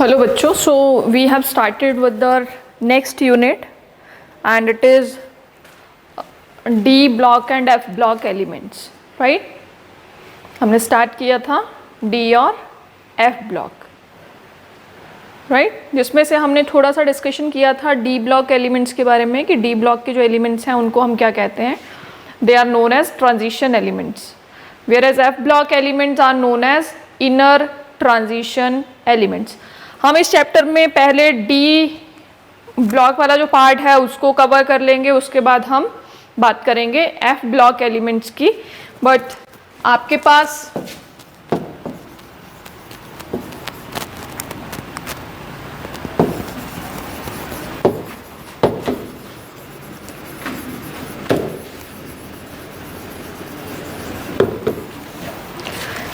Hello बच्चों, so we have started with the next unit and it is D block and F block elements, right? हमने start किया था D और F block, right? जिसमें से हमने थोड़ा सा डिस्कशन किया था D block elements के बारे में कि D block के जो elements हैं उनको हम क्या कहते हैं. They are known as transition elements, whereas F block elements are known as inner transition elements. हम इस चैप्टर में पहले डी ब्लॉक वाला जो पार्ट है उसको कवर कर लेंगे, उसके बाद हम बात करेंगे एफ ब्लॉक एलिमेंट्स की. बट आपके पास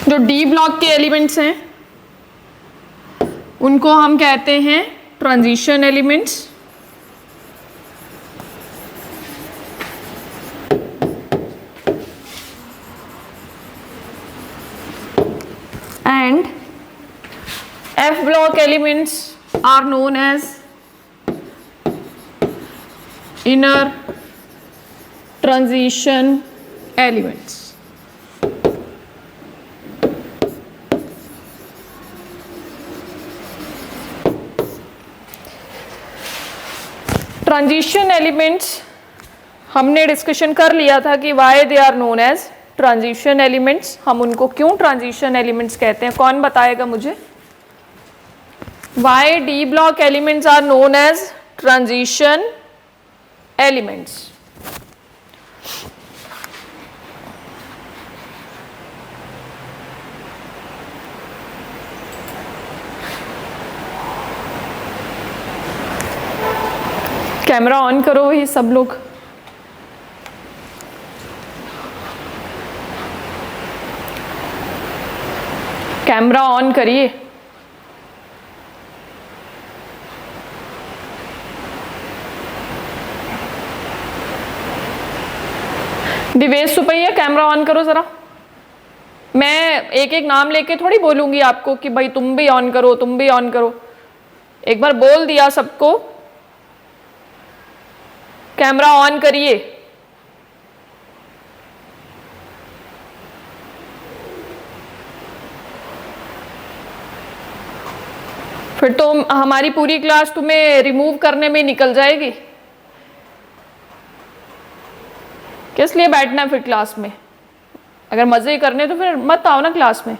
जो डी ब्लॉक के एलिमेंट्स हैं उनको हम कहते हैं transition elements. And F block elements are known as inner transition elements. Transition elements हमने डिस्कशन कर लिया था कि why they are known as transition elements. हम उनको क्यों ट्रांजिशन एलिमेंट्स कहते हैं, कौन बताएगा मुझे? Why D block elements are known as transition elements. Camera on करो ही सब लोग. कैमरा ऑन करिए. दिवेश सुपैया कैमरा ऑन करो जरा. मैं एक एक नाम लेके थोड़ी बोलूंगी आपको कि भाई तुम भी ऑन करो, तुम भी ऑन करो. एक बार बोल दिया सबको, कैमरा ऑन करिए. फिर तो हमारी पूरी क्लास तुम्हें रिमूव करने में निकल जाएगी. किस लिए बैठना है फिर क्लास में? अगर मजे करने तो फिर मत आओ ना क्लास में.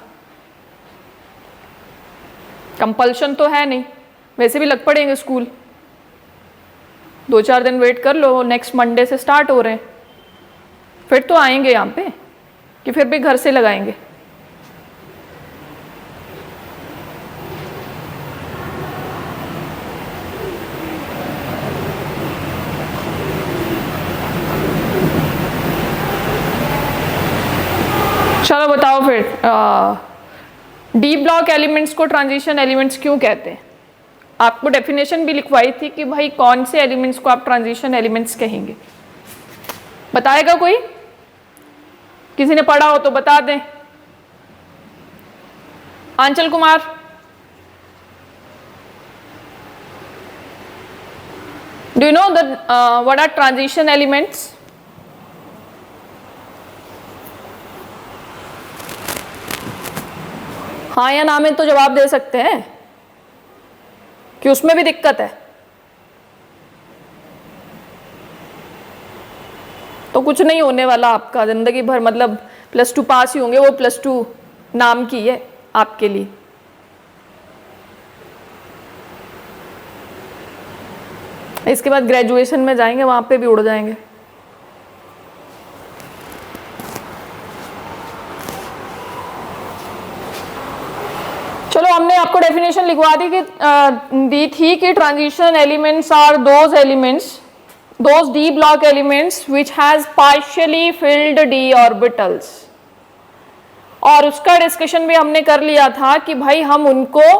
कंपल्शन तो है नहीं, वैसे भी लग पड़ेंगे स्कूल. 2-4 दिन वेट कर लो, नेक्स्ट मंडे से स्टार्ट हो रहे हैं. फिर तो आएंगे यहाँ पे कि फिर भी घर से लगाएंगे. चलो बताओ फिर डी ब्लॉक एलिमेंट्स को ट्रांजिशन एलिमेंट्स क्यों कहते हैं? आपको डेफिनेशन भी लिखवाई थी कि भाई कौन से एलिमेंट्स को आप ट्रांजिशन एलिमेंट्स कहेंगे. बताएगा कोई? किसी ने पढ़ा हो तो बता दें. Anchal Kumar, do you know the what are transition elements? हाँ या ना में तो जवाब दे सकते हैं कि उसमें भी दिक्कत है. तो कुछ नहीं होने वाला आपका जिंदगी भर, मतलब +2 पास ही होंगे. वो +2 नाम की है आपके लिए. इसके बाद ग्रेजुएशन में जाएंगे, वहां पे भी उड़ जाएंगे. चलो हमने आपको डेफिनेशन लिखवा दी थी कि transition elements are those elements, those D block elements which has partially filled D orbitals. और उसका डिस्कशन भी हमने कर लिया था कि भाई हम उनको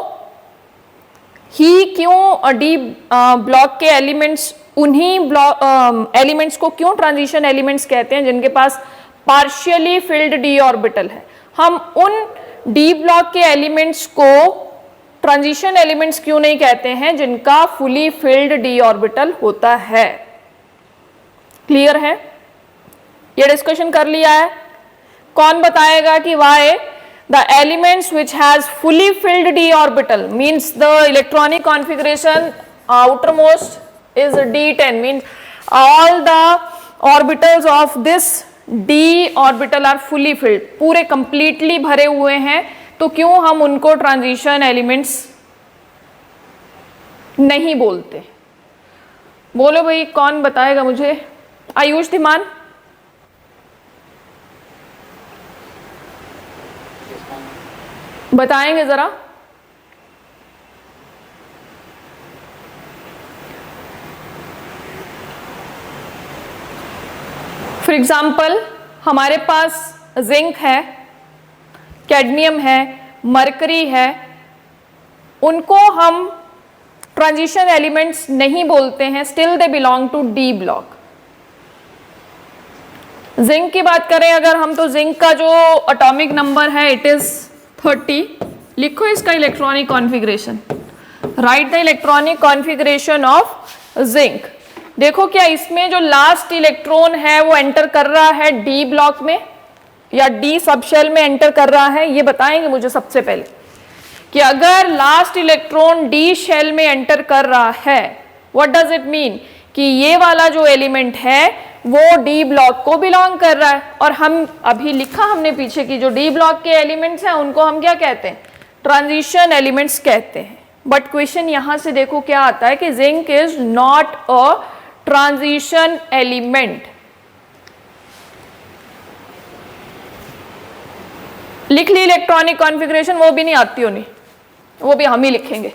ही क्यों डी ब्लॉक के एलिमेंट्स, उन्हीं ब्लॉक एलिमेंट्स को क्यों ट्रांजिशन एलिमेंट्स कहते हैं जिनके पास पार्शियली फिल्ड डी ऑर्बिटल है. हम उन डी ब्लॉक के एलिमेंट्स को ट्रांजिशन एलिमेंट्स क्यों नहीं कहते हैं? जिनका फुली फिल्ड डी ऑर्बिटल होता है। क्लियर है? ये डिस्कशन कर लिया है। कौन बताएगा कि why the elements which has fully filled D orbital means the electronic configuration outermost is D10 means all the orbitals of this D orbital are fully filled, पूरे completely भरे हुए हैं, तो क्यों हम उनको ट्रांजिशन एलिमेंट्स नहीं बोलते? बोलो भाई, कौन बताएगा मुझे? आयुष धीमान, बताएंगे जरा। फॉर एग्जाम्पल हमारे पास जिंक है, कैडमियम है, मरकरी है, उनको हम ट्रांजिशन एलिमेंट्स नहीं बोलते हैं, still they belong to D block. Zinc की बात करें अगर हम, तो जिंक का जो एटॉमिक नंबर है इट इज 30। लिखो इसका electronic configuration, write the electronic configuration of zinc. देखो क्या इसमें जो लास्ट इलेक्ट्रॉन है वो एंटर कर रहा है डी ब्लॉक में या डी सबशेल में एंटर कर रहा है? ये बताएंगे मुझे सबसे पहले कि अगर लास्ट इलेक्ट्रॉन डी शेल में एंटर कर रहा है, व्हाट डज इट मीन? कि ये वाला जो एलिमेंट है वो डी ब्लॉक को बिलोंग कर रहा है। और हम अभी लिखा हमने पीछे की जो डी ब्लॉक के एलिमेंट्स हैं उनको हम क्या कहते हैं? ट्रांजिशन एलिमेंट्स कहते हैं। बट क्वेश्चन यहां से देखो क्या आता है कि zinc is not a transition element. लिख ली इलेक्ट्रॉनिक कॉन्फ़िगरेशन, वो भी नहीं आती होनी, वो भी हम ही लिखेंगे।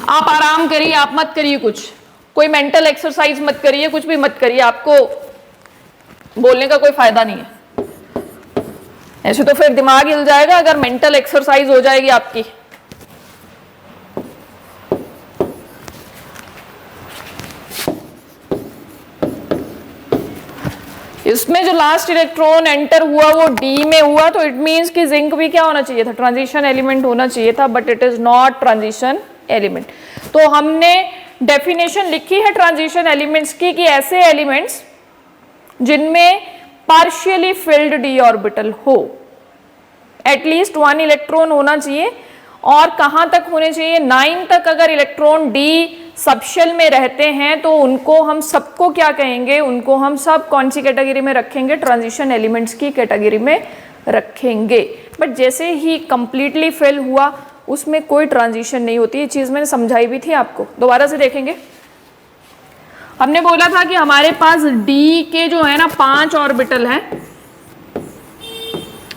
आप आराम करिए, आप मत करिए कुछ, कोई मेंटल एक्सरसाइज मत करिए, कुछ भी मत करिए, आपको बोलने का कोई फायदा नहीं है। ऐसे तो फिर दिमाग हिल जाएगा अगर मेंटल एक्सरसाइज हो जाएगी आपकी। इसमें जो लास्ट इलेक्ट्रॉन एंटर हुआ वो डी में हुआ, तो इट मींस कि जिंक भी क्या होना चाहिए था? ट्रांजिशन एलिमेंट होना चाहिए था, but it is not transition element. तो हमने डेफिनेशन लिखी है ट्रांजिशन एलिमेंट्स की कि ऐसे एलिमेंट्स जिनमें पार्शियली फिल्ड डी ऑर्बिटल हो, एटलीस्ट 1 इलेक्ट्रॉन होना चाहिए। और कहां तक होने चाहिए? 9 तक अगर इलेक्ट्रॉन डी सबशेल में रहते हैं तो उनको हम सबको क्या कहेंगे? उनको हम सब कौन सी कैटेगरी में रखेंगे? ट्रांजिशन एलिमेंट्स की कैटेगरी में रखेंगे। बट जैसे ही कंप्लीटली फिल हुआ उसमें कोई ट्रांजिशन नहीं होती। ये चीज मैंने समझाई भी थी आपको, दोबारा से देखेंगे। हमने बोला था कि हमारे पास डी के जो है ना 5 ऑर्बिटल हैं,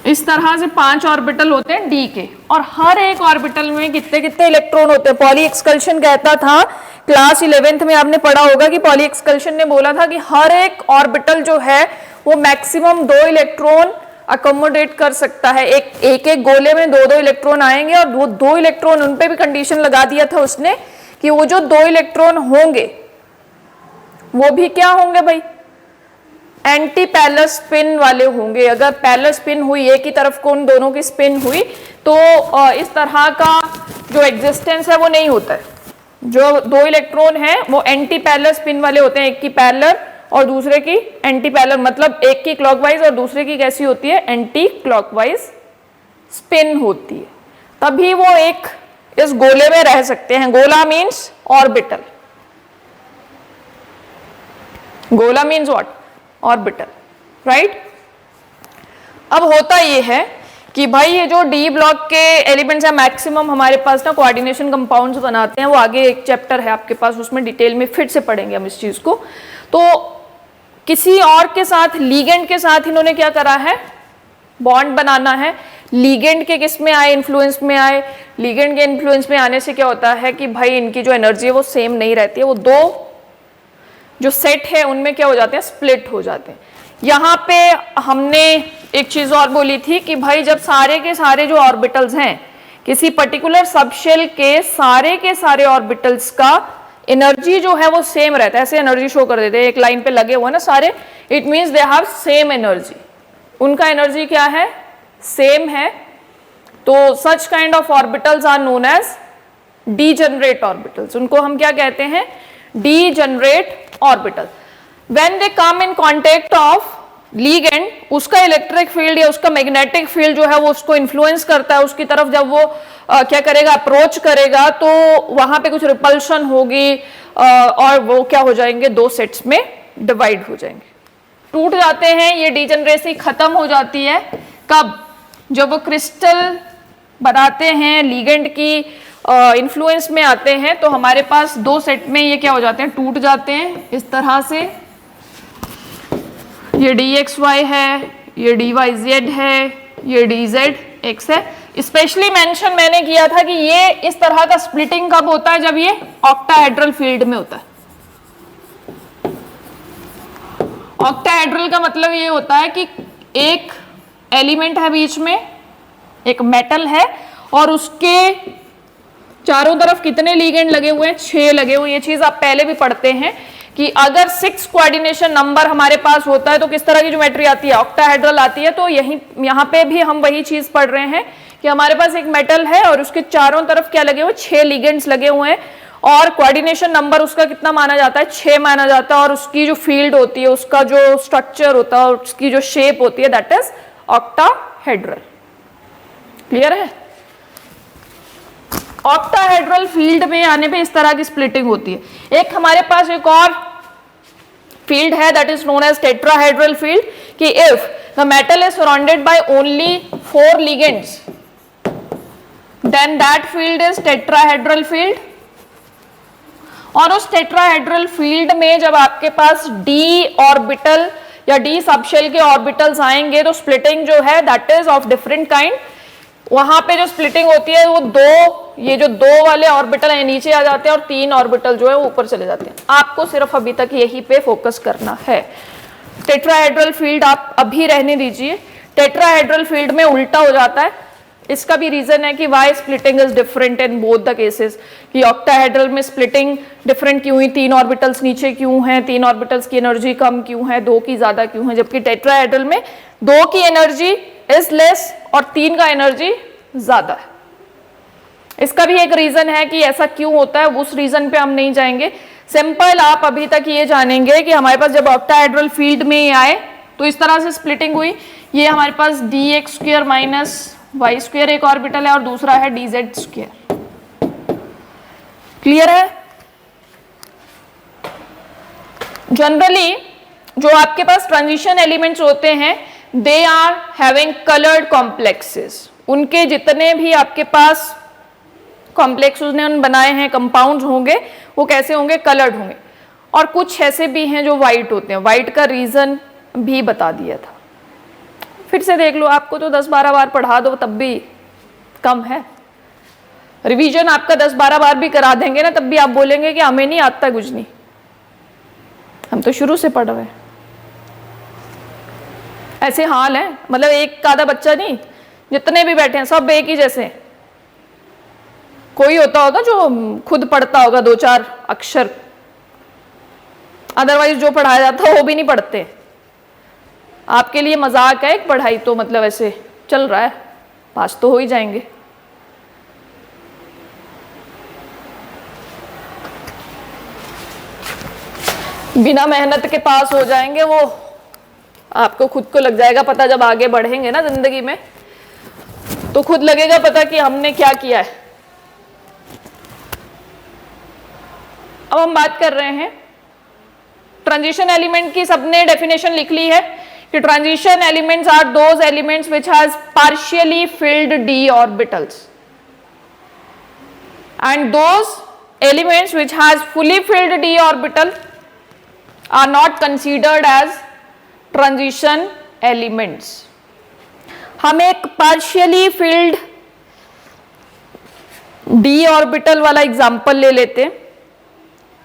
इस तरह से 5 ऑर्बिटल होते हैं डी के, और हर एक ऑर्बिटल में कितने कितने इलेक्ट्रॉन होते हैं? पॉली एक्सकल्शन कहता था, क्लास 11th में आपने पढ़ा होगा कि पॉली एक्सकल्शन ने बोला था कि हर एक ऑर्बिटल जो है वो मैक्सिमम 2 इलेक्ट्रॉन अकोमोडेट कर सकता है। एक गोले में 2 इलेक्ट्रॉन आएंगे, और वो 2 इलेक्ट्रॉन, उन पे भी कंडीशन लगा दिया था उसने कि वो जो 2 इलेक्ट्रॉन होंगे वो भी क्या होंगे भाई? एंटी पैरेलल स्पिन वाले होंगे। अगर पैरेलल स्पिन हुई, एक ही तरफ को उन दोनों की स्पिन हुई, तो इस तरह का जो एग्जिस्टेंस है वो नहीं होता है। जो 2 इलेक्ट्रॉन है वो एंटी पैरेलल स्पिन वाले होते हैं, एक की पैरेलल और दूसरे की एंटी पैरेलल, मतलब एक की क्लॉकवाइज और दूसरे की कैसी होती है? एंटी क्लॉकवाइज स्पिन होती है। तभी वो एक इस गोले में रह सकते हैं। गोला मीन्स ऑर्बिटल, गोला मीन्स व्हाट? Orbital, right? अब होता ये है कि भाई ये जो डी ब्लॉक के एलिमेंट्स है मैक्सिमम हमारे पास ना कोऑर्डिनेशन कंपाउंड्स बनाते हैं। वो आगे एक चैप्टर है आपके पास, उसमें डिटेल में फिर से पढ़ेंगे हम इस चीज को। तो किसी और के साथ, लीगेंड के साथ इन्होंने क्या करा है? बॉन्ड बनाना है। लीगेंड के किस में आए? इन्फ्लुएंस में आए। लीगेंड के इन्फ्लुएंस में आने से क्या होता है कि भाई इनकी जो एनर्जी है वो सेम नहीं रहती है, वो 2 जो सेट है उनमें क्या हो जाते हैं? स्प्लिट हो जाते हैं। यहाँ पे हमने एक चीज और बोली थी कि भाई जब सारे के सारे जो ऑर्बिटल्स हैं किसी पर्टिकुलर सबशेल के सारे ऑर्बिटल्स का एनर्जी जो है वो सेम रहता है, ऐसे एनर्जी शो कर देते हैं, एक लाइन पे लगे हुए ना सारे, it means they have same energy, उनका एनर्जी क्या है, सेम है। तो such kind of orbitals are known as degenerate orbitals, उनको हम क्या कहते हैं, degenerate orbital. When they come in contact of ligand, उसका इलेक्ट्रिक फील्ड या उसका मैग्नेटिक फील्ड जो है वो उसको इन्फ्लुएंस करता है, उसकी तरफ जब वो क्या करेगा, अप्रोच करेगा, तो वहां पे कुछ रिपल्शन होगी और वो क्या हो जाएंगे, दो सेट्स में डिवाइड हो जाएंगे, टूट जाते हैं। ये डीजेनरेसी खत्म हो जाती है कब, जब वो क्रिस्टल बनाते हैं, लिगेंड की इन्फ्लुएंस में आते हैं, तो हमारे पास दो सेट में ये क्या हो जाते हैं, टूट जाते हैं इस तरह से। ये dxy है, ये dyz है, ये dzx है। स्पेशली मेंशन मैंने किया था कि ये इस तरह का स्प्लिटिंग कब होता है, जब ये ऑक्टाहेड्रल फील्ड में होता है। ऑक्टाहेड्रल का मतलब ये होता है कि एक एलिमेंट है बीच में, एक मेटल है, और उसके चारों तरफ कितने लिगेंड लगे हुए हैं, 6 लगे हुए। ये चीज आप पहले भी पढ़ते हैं कि अगर 6 कोऑर्डिनेशन नंबर हमारे पास होता है तो किस तरह की ज्योमेट्री आती है, ऑक्टाहेड्रल आती है। तो यहाँ पे भी हम वही चीज पढ़ रहे हैं कि हमारे पास एक मेटल है और उसके चारों तरफ क्या लगे हुए, 6 लिगेंड्स लगे हुए हैं, और कोऑर्डिनेशन नंबर उसका कितना माना जाता है, 6 माना जाता है, और उसकी जो फील्ड होती है, उसका जो स्ट्रक्चर होता है, उसकी जो शेप होती है, दैट इज ऑक्टाहेड्रल। क्लियर है? ऑक्टाहेड्रल फील्ड में आने पे इस तरह की स्प्लिटिंग होती है। एक हमारे पास एक और फील्ड है, that is known as tetrahedral field, कि if the metal is surrounded by only 4 ligands then that field is tetrahedral field. और उस टेट्राहेड्रल फील्ड में जब आपके पास d ऑर्बिटल या d सबशेल के ऑर्बिटल्स आएंगे तो स्प्लिटिंग जो है that is of different kind. वहां पे जो स्प्लिटिंग होती है वो ये जो 2 वाले ऑर्बिटल है नीचे आ जाते हैं और 3 ऑर्बिटल जो है वो ऊपर चले जाते हैं। आपको सिर्फ अभी तक यही पे फोकस करना है। टेट्राहेड्रल फील्ड आप अभी रहने दीजिए। टेट्राहेड्रल फील्ड में उल्टा हो जाता है। इसका भी रीजन है कि why splitting is different in both the cases, कि ऑक्टाहेड्रल में स्प्लिटिंग डिफरेंट क्यों हुई, 3 ऑर्बिटल्स नीचे क्यों हैं, 3 ऑर्बिटल्स की एनर्जी कम क्यों है, 2 की ज्यादा क्यों है, जबकि टेट्राहेड्रल में 2 की एनर्जी इज लेस और 3 का एनर्जी ज्यादा है। इसका भी एक रीजन है कि ऐसा क्यों होता है, उस रीजन पे हम नहीं जाएंगे। सिंपल आप अभी तक ये जानेंगे कि हमारे पास जब ऑक्टाहेड्रल फील्ड में ये आए तो इस तरह से स्प्लिटिंग हुई। ये हमारे पास dx² माइनस y² एक ऑर्बिटल है और दूसरा है dz²। क्लियर है? जनरली जो आपके पास ट्रांजिशन एलिमेंट्स होते हैं they are having coloured complexes. उनके जितने भी आपके पास कॉम्प्लेक्स उसने बनाए हैं, कंपाउंड्स होंगे, वो कैसे होंगे, कलर्ड होंगे। और कुछ ऐसे भी हैं जो वाइट होते हैं। वाइट का रीजन भी बता दिया था, फिर से देख लो। आपको तो 10-12 बार पढ़ा दो तब भी कम है। रिवीजन आपका 10-12 बार भी करा देंगे ना, तब भी आप बोलेंगे कि हमें नहीं आता कुछ नहीं, हम तो शुरू से पढ़ रहे हैं। ऐसे हाल है, मतलब एक आधा बच्चा नहीं, जितने भी बैठे हैं सब एक ही जैसे हैं। कोई होता होगा जो खुद पढ़ता होगा 2-4 अक्षर, अदरवाइज जो पढ़ाया जाता है वो भी नहीं पढ़ते। आपके लिए मजाक है, पढ़ाई तो मतलब ऐसे चल रहा है, पास तो हो ही जाएंगे। बिना मेहनत के पास हो जाएंगे, वो आपको खुद को लग जाएगा पता। जब आगे बढ़ेंगे ना जिंदगी में तो खुद लगेगा पता कि हमने क्या किया है। अब हम बात कर रहे हैं ट्रांजिशन एलिमेंट की। सबने डेफिनेशन लिख ली है कि transition elements are those elements which has partially filled d orbitals and those elements which has fully filled d orbital are not considered as transition elements। हम एक पार्शियली फिल्ड d ऑर्बिटल वाला example ले लेते हैं।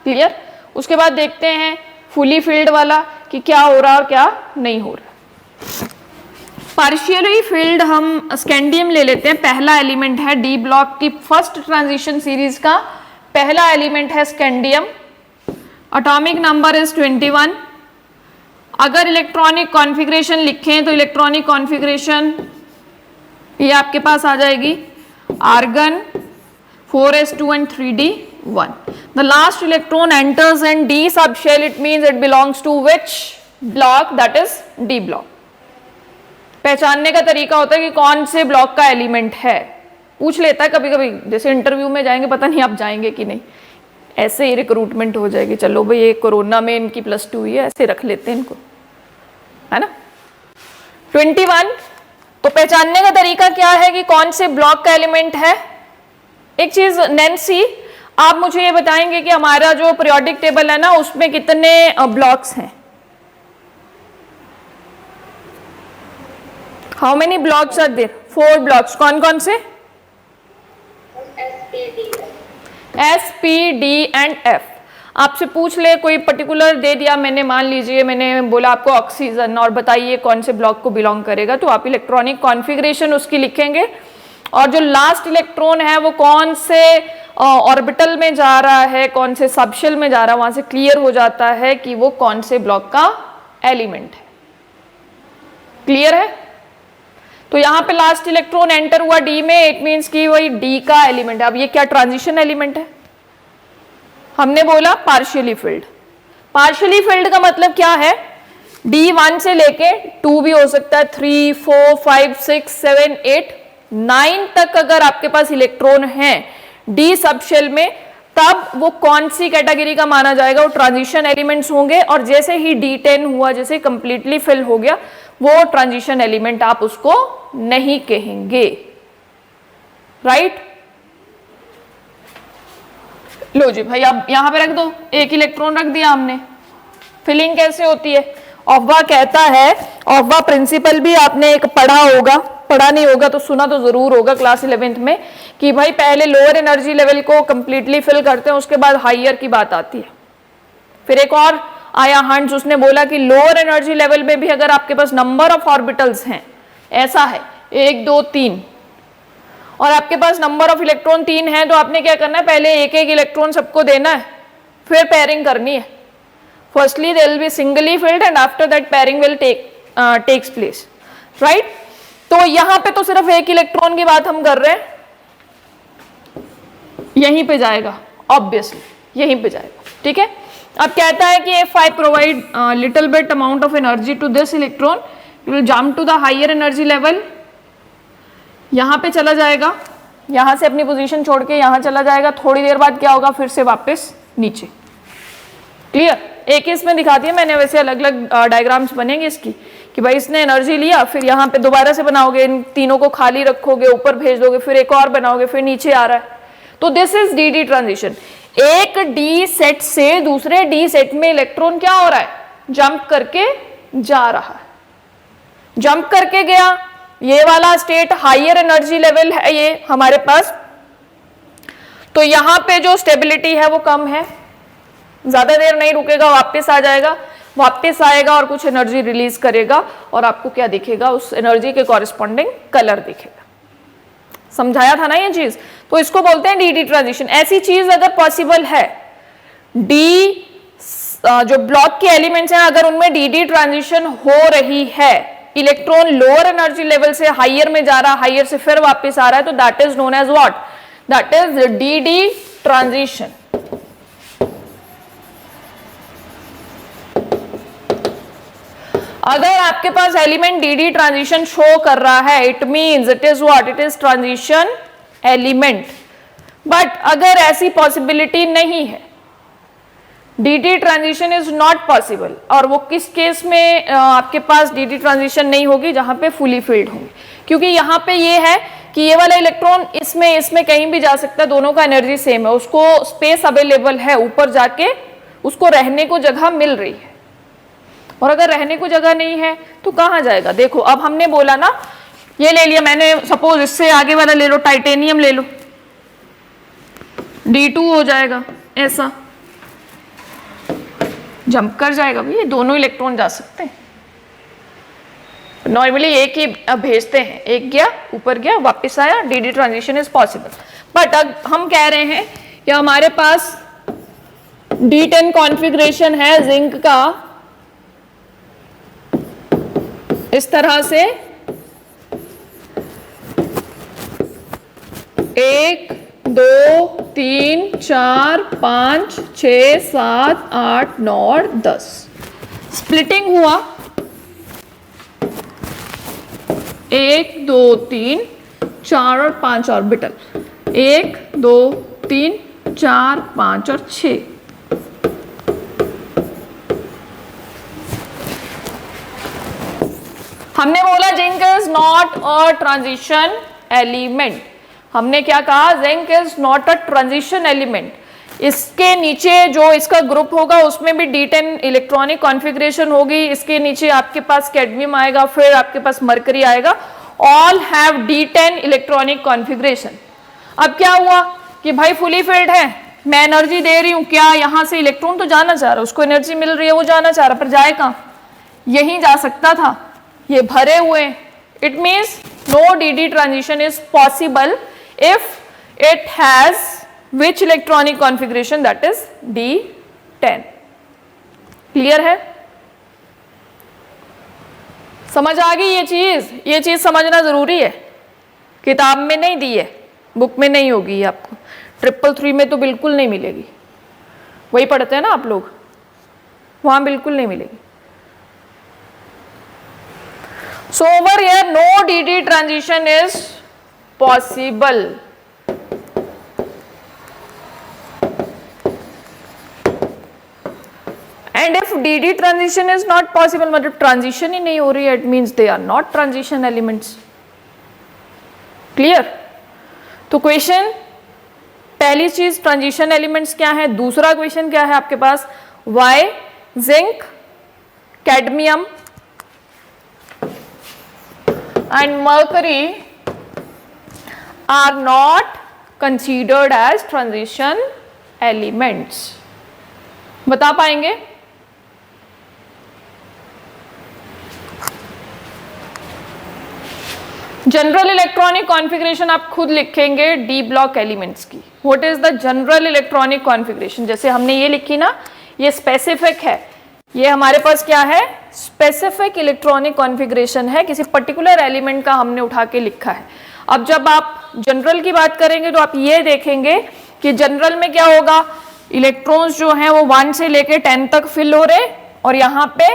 Clear? उसके बाद देखते हैं फुली फिल्ड वाला कि क्या हो रहा और क्या नहीं हो रहा। पार्शियली फिल्ड हम स्कैंडियम ले लेते हैं। पहला एलिमेंट है डी ब्लॉक की फर्स्ट ट्रांजिशन सीरीज का पहला एलिमेंट है स्कैंडियम, एटॉमिक नंबर इज 21। अगर इलेक्ट्रॉनिक कॉन्फ़िगरेशन लिखें तो इलेक्ट्रॉनिक कॉन्फ़िगरेशन ये आपके पास आ जाएगी argon 4s2 and 3d1. The last electron enters in d subshell, it means it belongs to which block? That is d block. पहचानने का तरीका होता है कि कौन से ब्लॉक का एलिमेंट है, पूछ लेता है कभी कभी, जैसे इंटरव्यू में जाएंगे, पता नहीं आप जाएंगे कि नहीं, ऐसे ही रिक्रूटमेंट हो जाएगी, चलो भाई ये कोरोना में इनकी +2 हुई है, ऐसे रख लेते हैं इनको, है ना। 21, तो पहचानने का तरीका क्या है कि कौन से ब्लॉक का एलिमेंट है। एक चीज नैन्सी, आप मुझे ये बताएंगे कि हमारा जो पीरियोडिक टेबल है ना उसमें कितने ब्लॉक्स हैं? How many blocks are there? 4 blocks. कौन कौन से? S, P, D and F। आपसे पूछ ले कोई पर्टिकुलर दे दिया मैंने, मान लीजिए मैंने बोला आपको ऑक्सीजन, और बताइए कौन से ब्लॉक को बिलोंग करेगा, तो आप इलेक्ट्रॉनिक कॉन्फ़िगरेशन उसकी लिखेंगे, और जो लास्ट इलेक्ट्रॉन है वो कौन से ऑर्बिटल में जा रहा है, कौन से सबशेल में जा रहा है, वहां से क्लियर हो जाता है कि वो कौन से ब्लॉक का एलिमेंट है। क्लियर है? तो यहाँ पे लास्ट इलेक्ट्रॉन एंटर हुआ डी में, इट मीन्स कि वही डी का एलिमेंट है। अब ये क्या ट्रांजिशन एलिमेंट है? हमने बोला पार्शियली फिल्ड। पार्शियली फिल्ड का मतलब क्या है? D1 से लेके 2 भी हो सकता है, 3, 4, 5, 6, 7, 8, 9 तक अगर आपके पास इलेक्ट्रॉन हैं डी सबशेल में, तब वो कौन सी कैटेगरी का माना जाएगा? वो ट्रांजिशन एलिमेंट्स होंगे। और जैसे ही D10 हुआ, जैसे कंप्लीटली फिल हो गया, वो ट्रांजिशन एलिमेंट आप उसको नहीं कहेंगे। राइट? लो जी भाई, अब यहां पे रख दो, एक इलेक्ट्रॉन रख दिया हमने। फिलिंग कैसे होती है? ऑफ्वा कहता है, ऑफ्वा प्रिंसिपल भी आपने एक पढ़ा होगा, पढ़ा नहीं होगा तो सुना तो जरूर होगा क्लास 11th में, कि भाई पहले लोअर एनर्जी लेवल को कंप्लीटली फिल करते हैं, उसके बाद हायर की बात आती है। फिर एक और आया हंट्स, उसने बोला कि लोअर एनर्जी लेवल में भी अगर आपके पास नंबर ऑफ ऑर्बिटल्स हैं, ऐसा है 1, 2, 3, और आपके पास नंबर ऑफ इलेक्ट्रॉन 3 है, तो आपने क्या करना है? पहले एक एक इलेक्ट्रॉन सबको देना है, फिर पेयरिंग करनी है। Firstly there will be singly filled and after that pairing will takes place. Right? तो यहां पे तो सिर्फ एक इलेक्ट्रॉन की बात हम कर रहे हैं, यहीं पे जाएगा, ऑब्वियसली यहीं पे जाएगा। ठीक है? अब कहता है कि if I provide little bit amount of energy to this electron, it will jump to the higher energy level। यहां पे चला जाएगा, यहां से अपनी पोजीशन छोड़ के यहां चला जाएगा, थोड़ी देर बाद क्या होगा? फिर से वापस नीचे। क्लियर? एक इसमें दिखा दिया मैंने, वैसे अलग अलग डायग्राम्स बनेंगे इसकी, कि भाई इसने एनर्जी लिया, फिर यहाँ पे दोबारा से बनाओगे, इन तीनों को खाली रखोगे, ऊपर भेज दोगे, फिर एक और बनाओगे, फिर नीचे आ रहा है। तो दिस इज डी ट्रांजिशन। एक डी सेट से दूसरे डी सेट में इलेक्ट्रॉन क्या हो रहा है? जंप करके जा रहा है। जंप करके गया, ये वाला स्टेट हायर एनर्जी लेवल है ये हमारे पास, तो यहां पे जो स्टेबिलिटी है वो कम है, ज्यादा देर नहीं रुकेगा, वापस आ जाएगा, वापस आएगा और कुछ एनर्जी रिलीज करेगा, और आपको क्या दिखेगा? उस एनर्जी के कॉरेस्पॉन्डिंग कलर दिखेगा। समझाया था ना ये चीज? तो इसको बोलते हैं डी ट्रांजिशन। ऐसी चीज अगर पॉसिबल है, डी जो ब्लॉक के एलिमेंट्स हैं अगर उनमें डी ट्रांजिशन हो रही है, इलेक्ट्रॉन लोअर एनर्जी लेवल से हायर में जा रहा है, हायर से फिर वापस आ रहा है, तो that is known as what? That is D transition. अगर आपके पास एलिमेंट डी ट्रांजिशन शो कर रहा है, it means it is what? It is transition element. But अगर ऐसी पॉसिबिलिटी नहीं है, D transition is not possible, और वो किस केस में आपके पास डी ट्रांजिशन नहीं होगी? जहां पे फुली फिल्ड होंगे, क्योंकि यहां पे ये है कि ये वाला इलेक्ट्रॉन इसमें कहीं भी जा सकता है, दोनों का एनर्जी सेम है, उसको स्पेस अवेलेबल है, ऊपर जाके उसको रहने को जगह मिल रही है। और अगर रहने को जगह नहीं है तो कहाँ जाएगा? देखो, अब हमने बोला ना, ये ले लिया मैंने, सपोज इससे आगे वाला ले लो, टाइटेनियम ले लो, D2 हो जाएगा, ऐसा जंप कर जाएगा। भाई दोनों इलेक्ट्रॉन जा सकते हैं, नॉर्मली एक ही भेजते हैं, एक गया ऊपर गया वापस आया, D transition is possible. But अब हम कह रहे हैं या हमारे पास D10 कॉन्फ़िगरेशन है जिंक का इस तरह से 1 2 3 4 5 6 7 8 9 और 10 स्प्लिटिंग हुआ 1 2 3 4 और 5 ऑर्बिटल 1 2 3 4 5 और 6 हमने बोला zinc is not a transition element. हमने क्या कहा, zinc is not a transition element. इसके नीचे जो इसका ग्रुप होगा उसमें भी D10 इलेक्ट्रॉनिक कॉन्फ़िगरेशन होगी, इसके नीचे आपके पास कैडमियम आएगा, फिर आपके पास मरकरी आएगा, all have D10 electronic configuration. अब क्या हुआ कि भाई फुली फिल्ड है, मैं एनर्जी दे रही हूं, क्या यहां से इलेक्ट्रॉन तो जाना चाह रहा है, उसको एनर्जी मिल रही है, वो जाना चाह रहा, पर जाए कहाँ, यहीं जा सकता था, ये भरे हुए। It means no D transition is possible if it has which electronic configuration, that is D10। Clear है, समझ आ गई ये चीज समझना जरूरी है, किताब में नहीं दी है, बुक में नहीं होगी आपको, 333 में तो बिल्कुल नहीं मिलेगी, वही पढ़ते हैं ना आप लोग, वहां बिल्कुल नहीं मिलेगी। So over here no DD transition is possible. And if DD transition is not possible, मतलब transition ही नहीं हो रही है, it means they are not transition elements. Clear? तो क्वेश्चन, पहली चीज ट्रांजिशन एलिमेंट्स क्या है, दूसरा क्वेश्चन क्या है आपके पास, why zinc, cadmium and mercury are not considered as transition elements. बता पाएंगे? जनरल इलेक्ट्रॉनिक कॉन्फ़िगरेशन आप खुद लिखेंगे डी ब्लॉक एलिमेंट्स की। What is the general electronic configuration, जैसे हमने ये लिखी ना, ये स्पेसिफिक है, ये हमारे पास क्या है, स्पेसिफिक इलेक्ट्रॉनिक कॉन्फ़िगरेशन है, किसी पर्टिकुलर एलिमेंट का हमने उठा के लिखा है। अब जब आप जनरल की बात करेंगे तो आप ये देखेंगे कि जनरल में क्या होगा, इलेक्ट्रॉन्स जो हैं वो 1 से लेके 10 तक फिल हो रहे, और यहाँ पे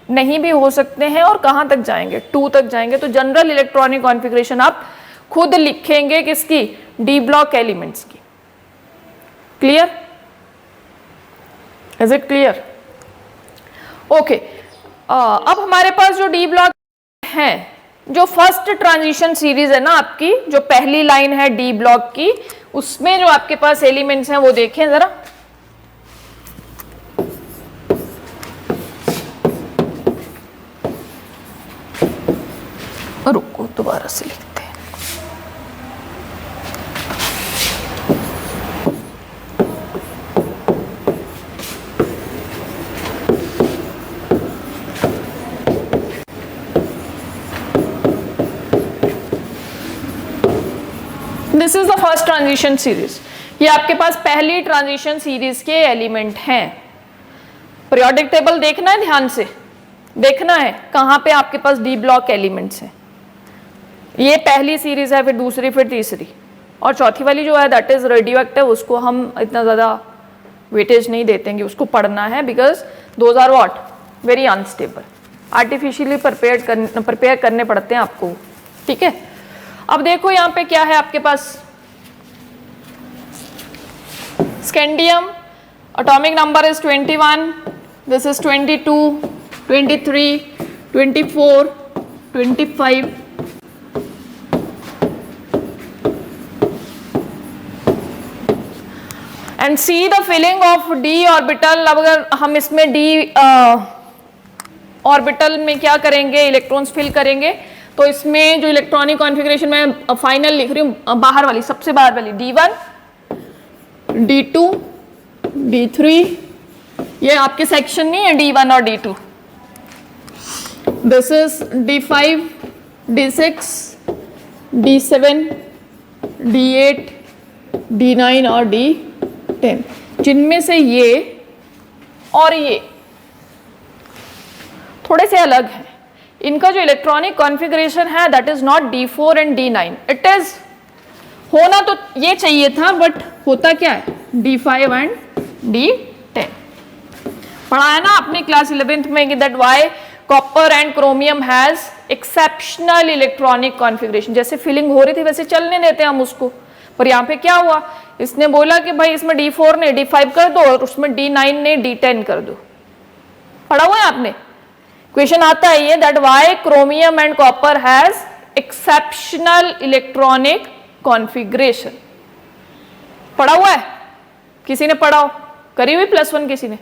नहीं भी हो सकते हैं, और कहाँ तक जाएंगे, 2 तक जाएंगे। तो जनरल इलेक्ट्रॉनिक कॉन्फ़िगरेशन आप खुद लिखेंगे किसकी, डी ब्लॉक एलिमेंट्स की। Clear, is it clear? Okay, अब हमारे पास जो डी ब्लॉक है, जो फर्स्ट ट्रांजिशन सीरीज है ना आपकी, जो पहली लाइन है डी ब्लॉक की, उसमें जो आपके पास एलिमेंट्स हैं वो देखें जरा। रुको दोबारा से लिखते हैं। This is the first transition series, ये आपके पास पहली ट्रांजिशन सीरीज के एलिमेंट हैं। पीरियोडिक टेबल देखना है, ध्यान से देखना है कहां पे आपके पास डी ब्लॉक एलिमेंट्स हैं। ये पहली सीरीज है, फिर दूसरी, फिर तीसरी, और चौथी वाली जो है दैट इज रेडियो एक्टिव, उसको हम इतना ज़्यादा वेटेज नहीं देतेंगे, उसको पढ़ना है, because those are what, very unstable, artificially prepare करने पड़ते हैं आपको। ठीक है, अब देखो यहाँ पे क्या है आपके पास, scandium, atomic number is 21, this is 22, 23, 24, 25, and see the filling of d orbital. अब अगर हम इसमें डी ऑर्बिटल में क्या करेंगे, इलेक्ट्रॉन्स फिल करेंगे, तो इसमें जो इलेक्ट्रॉनिक कॉन्फ़िगरेशन मैं फाइनल लिख रही हूँ, बाहर वाली, सबसे बाहर वाली, D1, D2, D3, ये आपके सेक्शन नहीं है D1 और D2, this is D5, D6, D7, D8, D9 और D10। 10, जिनमें से ये और ये थोड़े से अलग हैं। इनका जो इलेक्ट्रॉनिक कॉन्फ़िगरेशन है that is not D4 and D9, it is होना तो ये चाहिए था बट होता क्या है D5 एंड D10। पढ़ा है ना आपने क्लास 11th में कि that why copper and chromium has exceptional electronic configuration. जैसे फीलिंग हो रही थी वैसे चलने देते हैं हम उसको, पर यहाँ पे क्या हुआ, इसने बोला कि भाई इसमें D4 ने D5 कर दो और उसमें D9 ने D10 कर दो। पढ़ा हुआ है आपने, क्वेश्चन आता है ये that why chromium and copper has exceptional electronic configuration. पढ़ा हुआ है, किसी ने पढ़ा हो, करी हुई +1 किसी ने?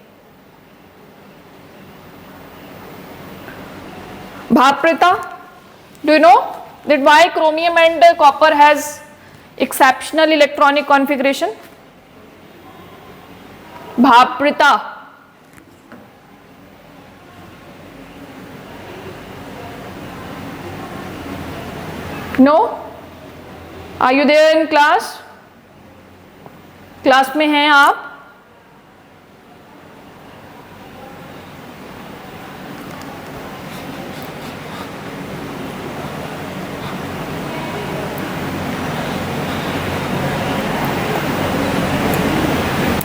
भाप्रता, do you know that why chromium and copper has exceptional electronic configuration? भाप्रता, no? Are you there in class? Class में हैं आप?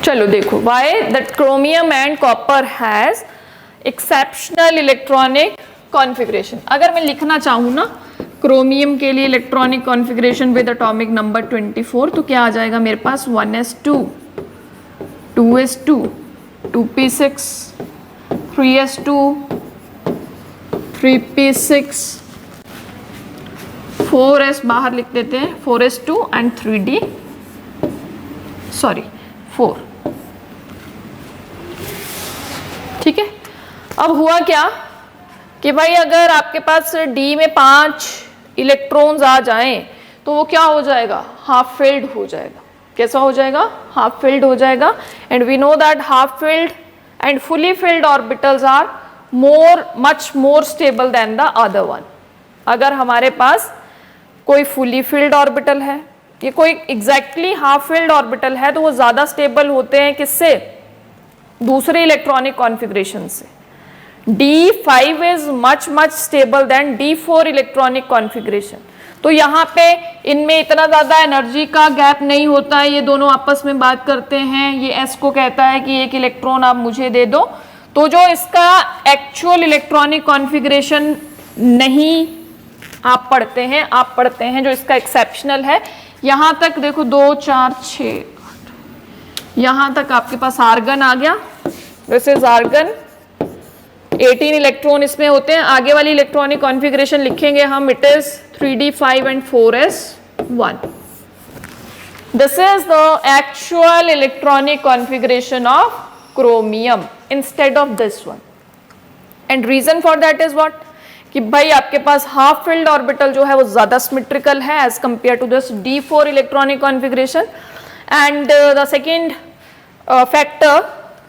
चलो देखो, why that chromium and copper has exceptional electronic configuration. अगर मैं लिखना चाहूँ ना क्रोमियम के लिए electronic configuration with atomic number 24, तो क्या आ जाएगा मेरे पास 1s2, 2s2, 2p6, 3s2, 3p6, 4s बाहर लिख देते हैं, 4s2 एंड 3d, सॉरी 4। ठीक है, अब हुआ क्या कि भाई अगर आपके पास D में 5 इलेक्ट्रॉन्स आ जाएं तो वो क्या हो जाएगा, हाफ फिल्ड हो जाएगा। कैसा हो जाएगा, हाफ फिल्ड हो जाएगा। And we know that half filled and fully filled orbitals are much more stable than the other one. अगर हमारे पास कोई फुली फिल्ड ऑर्बिटल है, ये कोई एग्जैक्टली हाफ फिल्ड ऑर्बिटल है, तो वो ज्यादा स्टेबल होते हैं किससे, दूसरे इलेक्ट्रॉनिक कॉन्फ़िगरेशन से। D5 is much stable then D4 electronic configuration. तो यहाँ पे इनमें इतना ज़्यादा एनर्जी का गैप नहीं होता है, ये दोनों आपस में बात करते हैं। ये S को कहता है कि एक इलेक्ट्रॉन आप मुझे दे दो, तो जो इसका एक्चुअल इलेक्ट्रॉनिक कॉन्फ़िगरेशन नहीं आप पढ़ते हैं जो इसका एक्सेप्शनल है। यहाँ तक देखो 2 4 6 यहाँ तक आपके पास आर्गन आ गया, वैसे आर्गन 18 इलेक्ट्रॉन इसमें होते हैं। आगे वाली इलेक्ट्रॉनिक कॉन्फ़िगरेशन लिखेंगे हम, it is 3d5 and 4s1। This is the actual electronic configuration of chromium instead of this one. And reason for that is what, कि भाई आपके पास हाफ फिल्ड ऑर्बिटल जो है वो ज्यादा सिमेट्रिकल है as compare to this D4 electronic configuration. And the second factor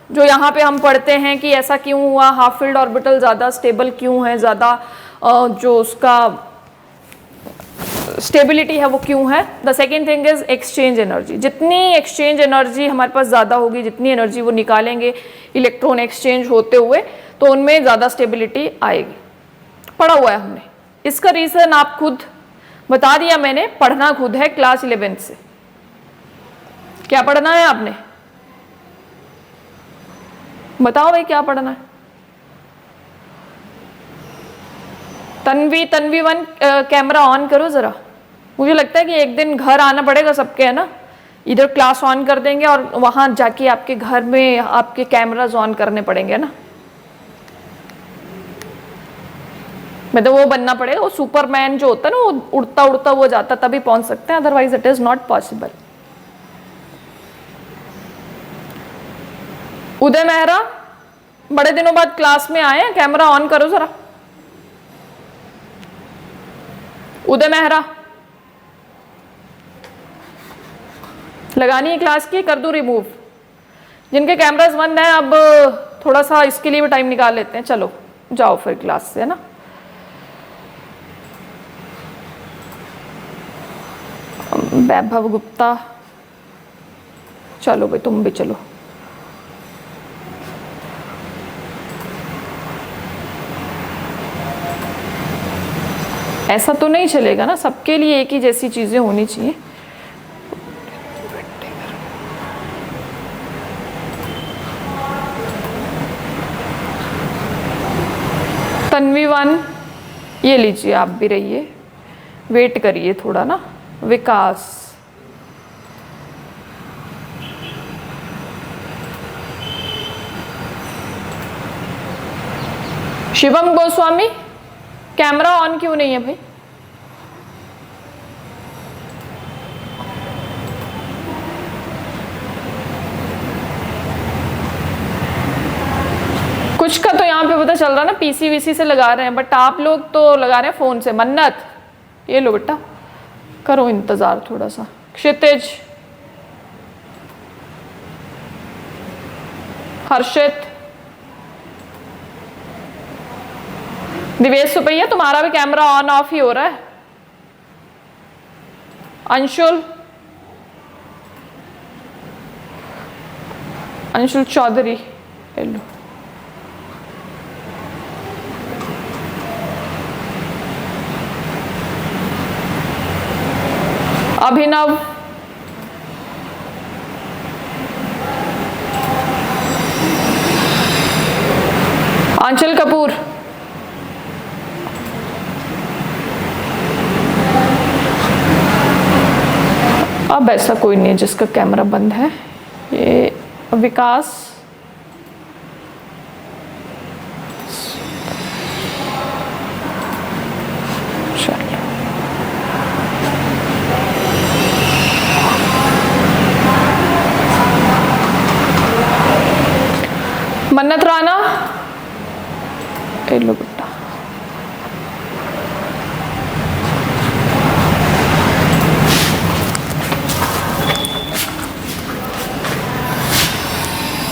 जो यहाँ पे हम पढ़ते हैं कि ऐसा क्यों हुआ, हाफ फिल्ड ऑर्बिटल ज़्यादा स्टेबल क्यों है, ज़्यादा जो उसका स्टेबिलिटी है वो क्यों है। The second thing is exchange energy. जितनी एक्सचेंज एनर्जी हमारे पास ज़्यादा होगी, जितनी एनर्जी वो निकालेंगे इलेक्ट्रॉन एक्सचेंज होते हुए, तो उनमें ज़्यादा स्टेबिलिटी आएगी। पढ़ा हुआ है हमने, इसका रीज़न आप खुद बता दिया मैंने, पढ़ना खुद है क्लास 11th से। क्या पढ़ना है आपने, बताओ भाई क्या पढ़ना है। तन्वी 1 कैमरा ऑन करो जरा। मुझे लगता है कि एक दिन घर आना पड़ेगा सबके, है ना, इधर क्लास ऑन कर देंगे और वहां जाके आपके घर में आपके कैमराज ऑन करने पड़ेंगे ना। मतलब वो बनना पड़ेगा, वो सुपरमैन जो होता है ना, वो उड़ता उड़ता वो जाता तभी पहुंच सकते हैं, otherwise it is not possible. Uday Mehra बड़े दिनों बाद क्लास में आए हैं, कैमरा ऑन करो जरा। उदय मेहरा लगानी है क्लास की, कर दूं रिमूव। जिनके कैमरास बंद हैं अब थोड़ा सा इसके लिए भी टाइम निकाल लेते हैं। चलो जाओ फिर क्लास से, है ना। वैभव गुप्ता चलो भाई तुम भी चलो। ऐसा तो नहीं चलेगा ना, सबके लिए एक ही जैसी चीजें होनी चाहिए। तन्वी 1 ये लीजिए, आप भी रहिए, वेट करिए थोड़ा ना। विकास, शिवम गोस्वामी, कैमरा ऑन क्यों नहीं है भाई? कुछ का तो यहाँ पे पता चल रहा है ना, पीसी वीसी से लगा रहे हैं, बट आप लोग तो लगा रहे हैं फोन से। मन्नत, ये लो बेटा, करो इंतजार थोड़ा सा। क्षितिज, हर्षित, दिवेश सुपैया, तुम्हारा भी कैमरा ऑन ऑफ ही हो रहा है। अंशुल, अंशुल चौधरी, हेलो। अभिनव, आंचल कपूर, अब ऐसा कोई नहीं जिसका कैमरा बंद है। ये विकास, मन्नत राणा, लो बेटा।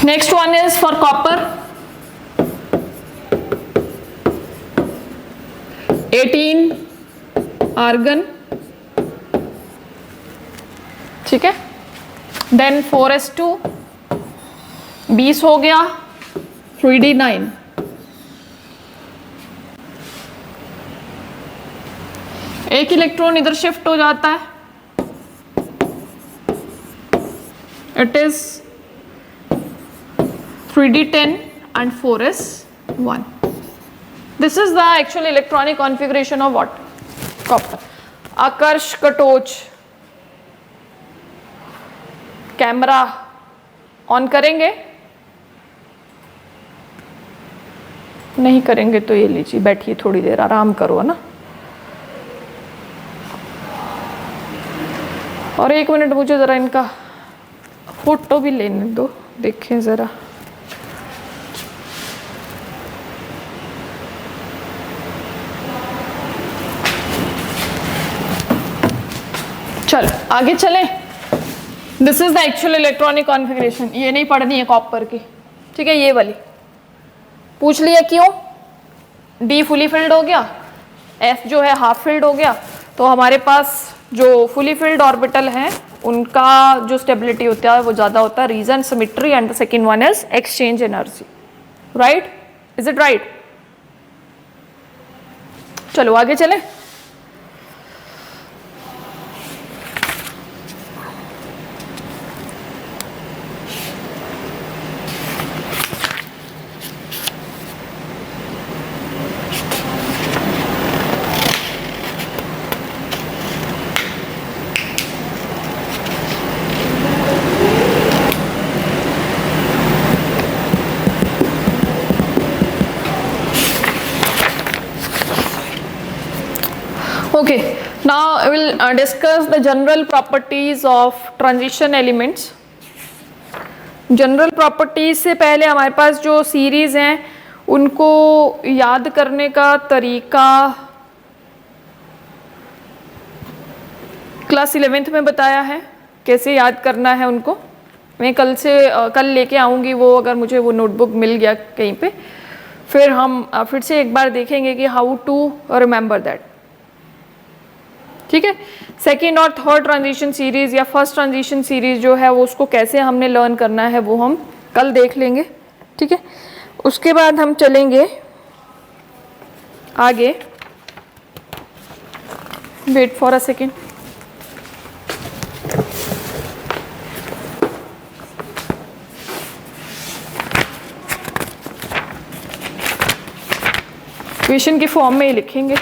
Next one is for copper, 18 argon, ठीक है। देन 4s2 20 हो गया, 3d9, एक इलेक्ट्रॉन इधर शिफ्ट हो जाता है, it is 3d10 and 4s1. This is the actual electronic configuration of what? Copper. Aakarsh Katoch, camera on करेंगे? नहीं करेंगे तो ये लीजिए, बैठिए थोड़ी देर आराम करो ना। और 1 मिनट मुझे ज़रा इनका फोटो भी लेने दो, देखें ज़रा। चलो आगे चलें। This is the actual electronic configuration. ये नहीं पढ़नी है कॉपर की, ठीक है, ये वाली पूछ लिया क्यों। डी फुली फिल्ड हो गया, एफ जो है हाफ फिल्ड हो गया, तो हमारे पास जो फुली फिल्ड ऑर्बिटल है उनका जो स्टेबिलिटी होता है वो ज़्यादा होता है। Reason symmetry and the second one is exchange energy, right? Is it right? चलो आगे चलें। Okay, now I will discuss the general properties of transition elements. General properties से पहले हमारे पास जो सीरीज हैं उनको याद करने का तरीका क्लास 11th में बताया है, कैसे याद करना है उनको। मैं कल लेके आऊँगी वो, अगर मुझे वो नोटबुक मिल गया कहीं पे, फिर हम फिर से एक बार देखेंगे कि हाउ टू रिमेंबर दैट, ठीक है। सेकेंड और थर्ड ट्रांजिशन सीरीज या फर्स्ट ट्रांजिशन सीरीज जो है वो उसको कैसे हमने लर्न करना है वो हम कल देख लेंगे, ठीक है। उसके बाद हम चलेंगे आगे। Wait for a second. Question की फॉर्म में ही लिखेंगे।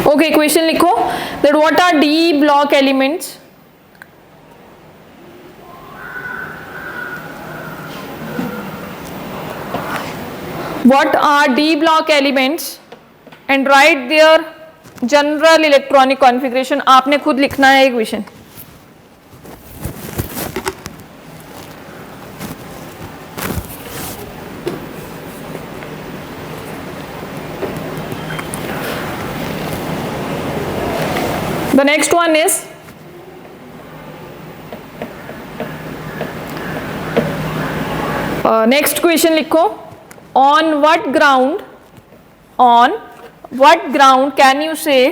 ओके, क्वेश्चन लिखो that what are D block elements. What are D block elements and write their general electronic configuration। आपने खुद लिखना है equation. The next one is next question लिखो on what ground can you say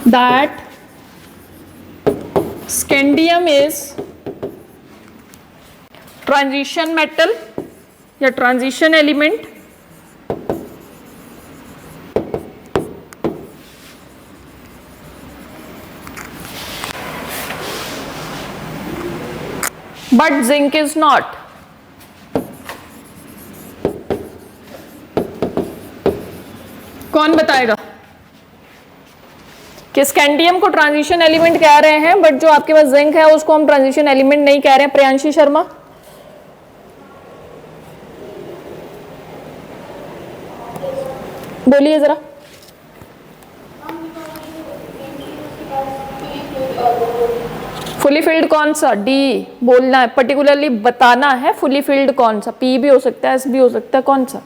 that scandium is transition metal या transition element but zinc is not। कौन बताएगा कि scandium को ट्रांजिशन एलिमेंट कह रहे हैं बट जो आपके पास जिंक है उसको हम ट्रांजिशन एलिमेंट नहीं कह रहे हैं? प्रियांशी शर्मा, बोलिए जरा। फुली फिल्ड कौन सा? डी बोलना है, पर्टिकुलरली बताना है फुली फिल्ड कौन सा। पी भी हो सकता है, एस भी हो सकता है, कौन सा?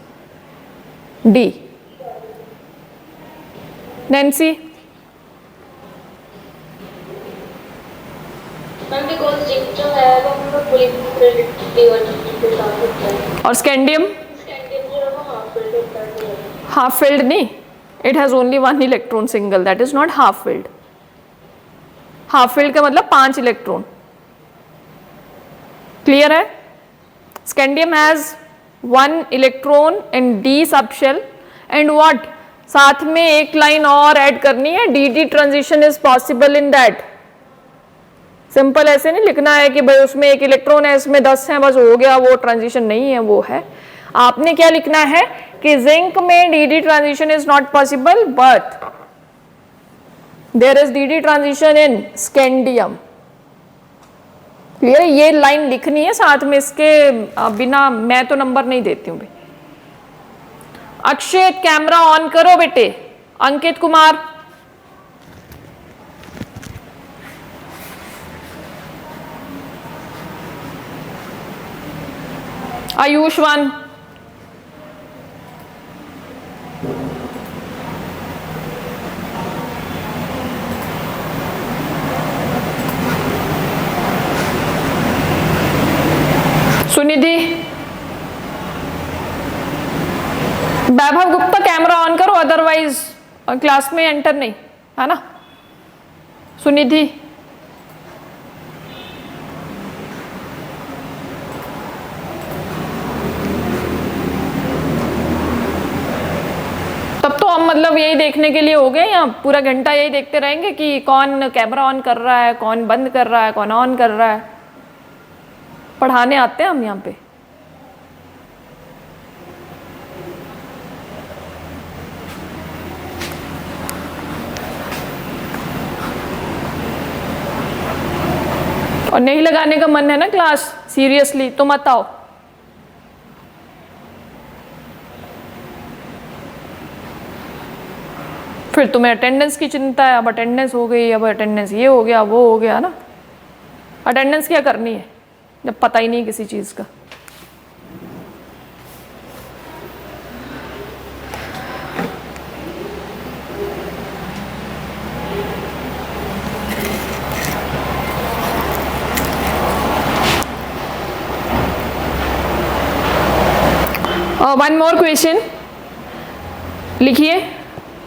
डी। नैन्सी, और स्कैंडियम हाफ फिल्ड नहीं, it has only one electron single, that is not half filled. Half filled का मतलब 5 इलेक्ट्रॉन। क्लियर है? Scandium has 1 electron in D subshell and what, साथ में एक लाइन और ऐड करनी है, D D transition is possible in that. Simple ऐसे नहीं लिखना है कि भाई उसमें 1 इलेक्ट्रॉन है इसमें 10 है बस हो गया, वो ट्रांजिशन नहीं है, वो है। आपने क्या लिखना है कि जिंक में D D transition is not possible but there is D D transition in scandium. Clear? ये लाइन लिखनी है साथ में, इसके बिना मैं तो नंबर नहीं देती हूं भाई। अक्षित, कैमरा ऑन करो बेटे। अंकित कुमार, आयुष्मान, सुनिधि, वैभव गुप्ता, कैमरा ऑन करो अदरवाइज क्लास में एंटर नहीं, है ना? सुनिधि, तब तो हम मतलब यही देखने के लिए हो गए या पूरा घंटा यही देखते रहेंगे कि कौन कैमरा ऑन कर रहा है, कौन बंद कर रहा है, कौन ऑन कर रहा है? पढ़ाने आते हैं हम यहाँ पे। और नहीं लगाने का मन है ना क्लास सीरियसली तो मत आओ। फिर तुम्हें अटेंडेंस की चिंता है, अब अटेंडेंस हो गई, अब अटेंडेंस ये हो गया वो हो गया ना। अटेंडेंस क्या करनी है जब पता ही नहीं किसी चीज़ का। वन मोर क्वेश्चन लिखिए,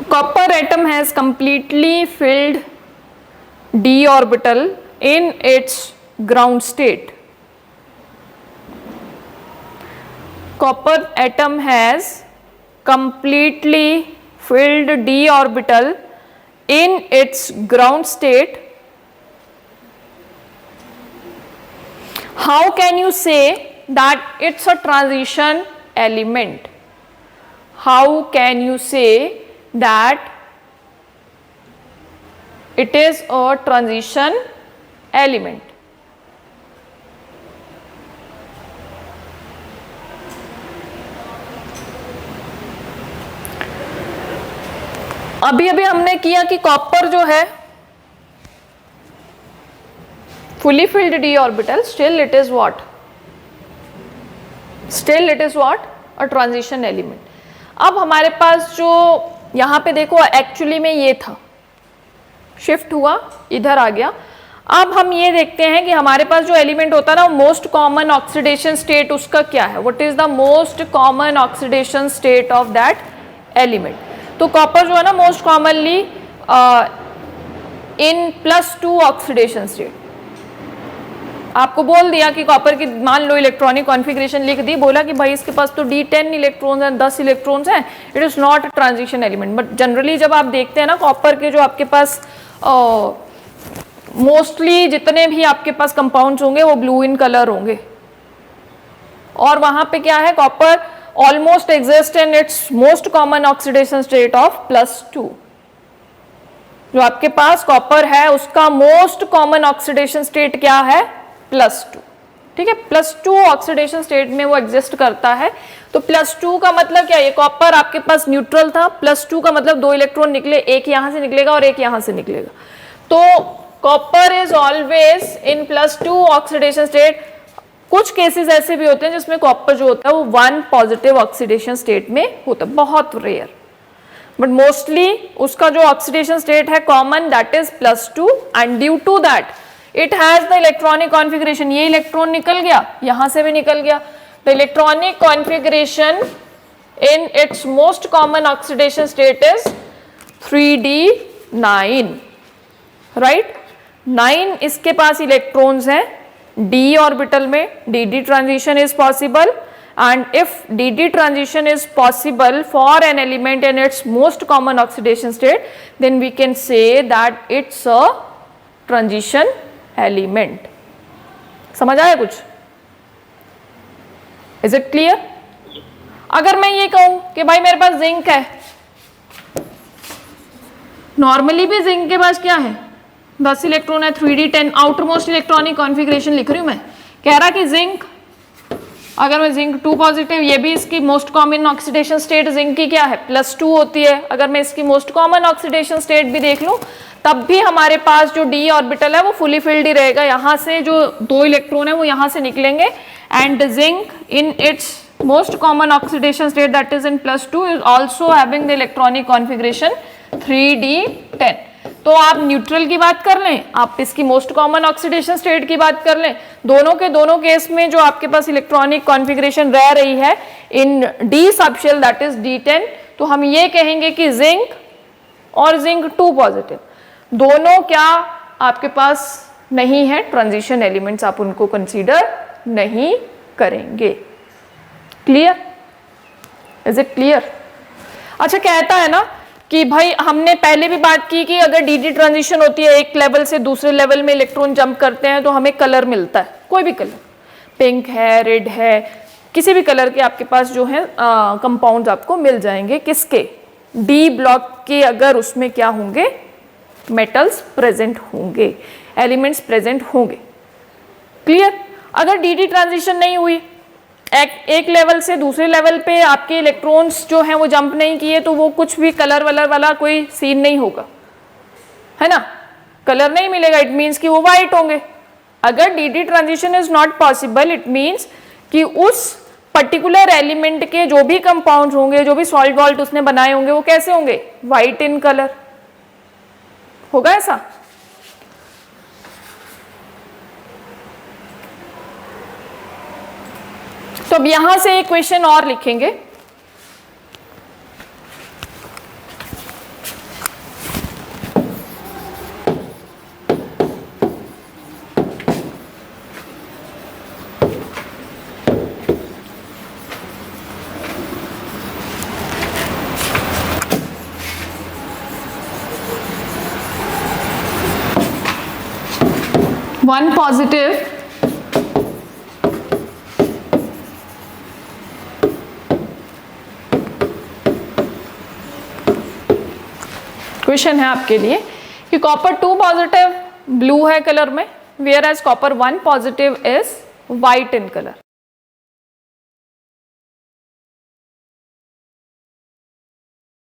copper atom has completely filled d orbital in its ground state. Copper atom has completely filled d orbital in its ground state. How can you say that it's a transition element? How can you say that it is a transition element? अभी अभी हमने किया कि copper जो है fully filled d orbital, still it is what? Still it is what? A transition element. अब हमारे पास जो यहाँ पे देखो एक्चुअली में ये था, शिफ्ट हुआ इधर आ गया। अब हम ये देखते हैं कि हमारे पास जो एलिमेंट होता है ना, मोस्ट कॉमन ऑक्सीडेशन स्टेट उसका क्या है, what is the most common oxidation state of that element. तो कॉपर जो है ना most commonly in +2 oxidation state. आपको बोल दिया कि कॉपर की मान लो इलेक्ट्रॉनिक कॉन्फ़िगरेशन लिख दी, बोला कि भाई इसके पास तो D10 इलेक्ट्रॉन्स हैं, 10 इलेक्ट्रॉन्स हैं, it is not transition element. But generally जब आप देखते हैं ना कॉपर के जो आपके पास मोस्टली जितने भी आपके पास कंपाउंड्स होंगे वो ब्लू इन कलर होंगे, और वहां पे क्या है, copper almost exist in its most common oxidation state of +2। जो आपके पास कॉपर है उसका मोस्ट कॉमन ऑक्सीडेशन स्टेट क्या है, +2। ठीक है, +2 ऑक्सीडेशन स्टेट में वो एग्जिस्ट करता है। तो +2 का मतलब क्या है, ये कॉपर आपके पास न्यूट्रल था, +2 का मतलब 2 इलेक्ट्रॉन निकले, एक यहां से निकलेगा और एक यहां से निकलेगा। तो copper is always in +2 oxidation state. कुछ केसेस ऐसे भी होते हैं जिसमें कॉपर जो होता है वो 1 पॉजिटिव ऑक्सीडेशन स्टेट में होता है, बहुत रेयर, बट मोस्टली उसका जो ऑक्सीडेशन स्टेट है common that is +2, and due to that it has the electronic configuration. ये इलेक्ट्रॉन निकल गया, यहां से भी निकल गया, the electronic configuration in its most common oxidation state is 3d9, right. 9 इसके पास इलेक्ट्रॉन्स हैं d ऑर्बिटल में, dd transition is possible, and if dd transition is possible for an element in its most common oxidation state, then we can say that it's a transition element. समझ आया कुछ? Is it clear? अगर मैं ये कहूं कि भाई मेरे पास जिंक है, नॉर्मली भी जिंक के पास क्या है, 10 इलेक्ट्रॉन है, 3d10 outer most electronic configuration लिख रही हूं मैं, कह रहा कि जिंक, अगर मैं जिंक 2 पॉजिटिव, ये भी इसकी most common oxidation state zinc की क्या है, +2 होती है। अगर मैं इसकी मोस्ट कॉमन ऑक्सीडेशन स्टेट भी देख लूं तब भी हमारे पास जो d ऑर्बिटल है वो फुली फिल्ड ही रहेगा, यहाँ से जो 2 इलेक्ट्रॉन है वो यहाँ से निकलेंगे, and zinc in its most common oxidation state that is in +2 is also having the electronic configuration 3d10। तो आप न्यूट्रल की बात कर लें, आप इसकी मोस्ट कॉमन ऑक्सीडेशन स्टेट की बात कर लें, दोनों के दोनों केस में जो आपके पास इलेक्ट्रॉनिक कॉन्फ़िगरेशन रह रही है इन d subshell that is d10, तो हम ये कहेंगे कि जिंक और जिंक 2 पॉजिटिव दोनों क्या आपके पास नहीं है, ट्रांजिशन एलिमेंट्स, आप उनको कंसीडर नहीं करेंगे। क्लियर? Is it clear? अच्छा, कहता है ना कि भाई हमने पहले भी बात की कि अगर dd ट्रांजिशन होती है, एक लेवल से दूसरे लेवल में इलेक्ट्रॉन जंप करते हैं तो हमें कलर मिलता है, कोई भी कलर, पिंक है, रेड है, किसी भी कलर के आपके पास जो है कंपाउंड्स आपको मिल जाएंगे। किसके? डी ब्लॉक के, अगर उसमें क्या होंगे, मेटल्स प्रेजेंट होंगे, एलिमेंट्स प्रेजेंट होंगे। क्लियर? अगर डी ट्रांजिशन नहीं हुई, एक लेवल से दूसरे लेवल पे आपके इलेक्ट्रॉन्स जो हैं वो जंप नहीं किए, तो वो कुछ भी कलर वलर वाला कोई सीन नहीं होगा, है ना, कलर नहीं मिलेगा, इट मीन्स कि वो वाइट होंगे। अगर D transition is not possible, it means कि उस पर्टिकुलर एलिमेंट के जो भी कंपाउंड होंगे, जो भी सॉल्ट वॉल्ट उसने बनाए होंगे, वो कैसे होंगे, वाइट इन कलर, होगा ऐसा? तो अब यहां से एक क्वेश्चन और लिखेंगे, one positive क्वेश्चन है आपके लिए कि कॉपर 2 पॉजिटिव ब्लू है कलर में, whereas copper 1 positive is white in colour.